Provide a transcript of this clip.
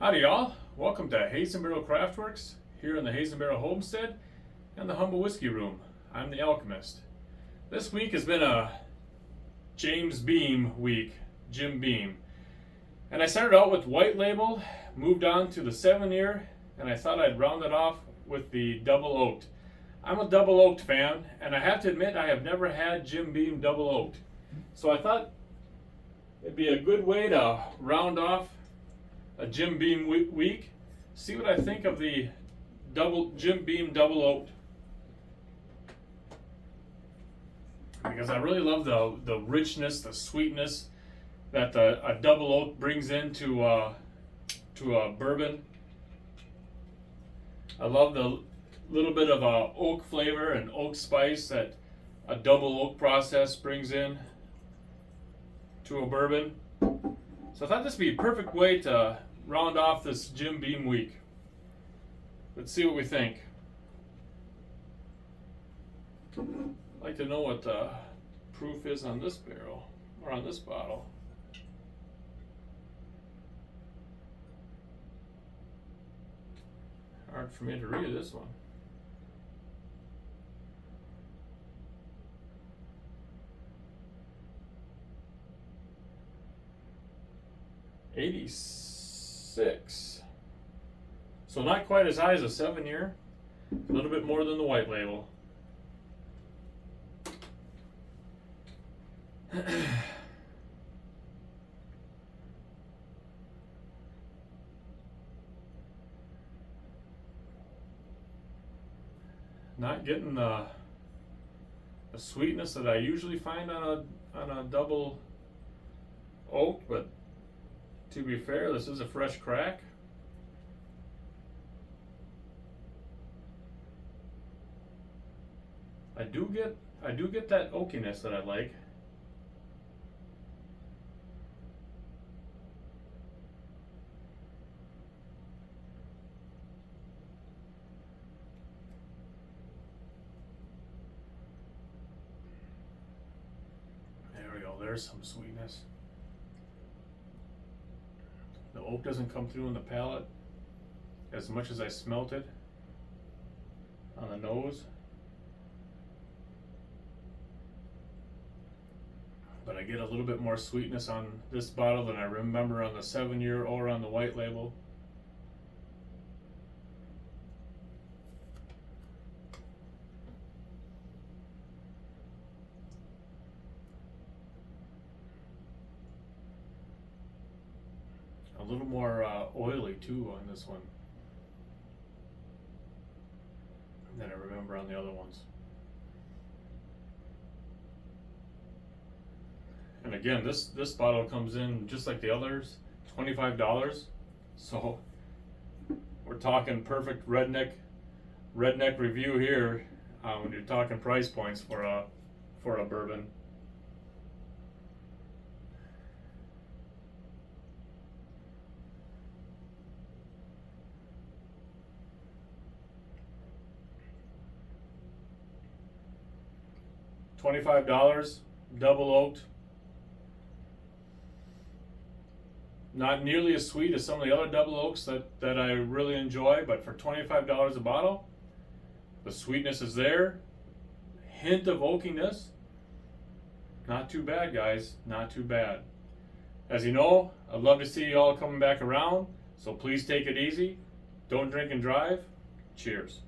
Howdy y'all, welcome to Hazen Barrel Craftworks here in the Hazen Barrel Homestead and the Humble Whiskey Room. I'm the Alchemist. This week has been a James Beam week, Jim Beam. And I started out with white label, moved on to the 7-year, and I thought I'd round it off with the double oaked. I'm a double oaked fan, and I have to admit I have never had Jim Beam double oaked. So I thought it'd be a good way to round off a Jim Beam week. See what I think of the Jim Beam double oaked, because I really love the richness, the sweetness that a double oak brings into a bourbon. I love the little bit of oak flavor and oak spice that a double oak process brings in to a bourbon. So I thought this would be a perfect way to round off this Jim Beam week. Let's see what we think. I'd like to know what the proof is on this barrel, or on this bottle. Hard for me to read this one. $86. So not quite as high as a 7-year, a little bit more than the white label. Not getting the sweetness that I usually find on a double oak, but to be fair, this is a fresh crack. I do get that oakiness that I like. There we go, there's some sweetness. The oak doesn't come through in the palate as much as I smelt it on the nose. But I get a little bit more sweetness on this bottle than I remember on the 7-year or on the white label. A little more oily too on this one than I remember on the other ones. And again, this bottle comes in just like the others, $25. So we're talking perfect redneck review here when you're talking price points for a bourbon. $25, double oaked. Not nearly as sweet as some of the other double oaks that I really enjoy, but for $25 a bottle, the sweetness is there. Hint of oakiness. Not too bad, guys. Not too bad. As you know, I'd love to see you all coming back around, so please take it easy. Don't drink and drive. Cheers.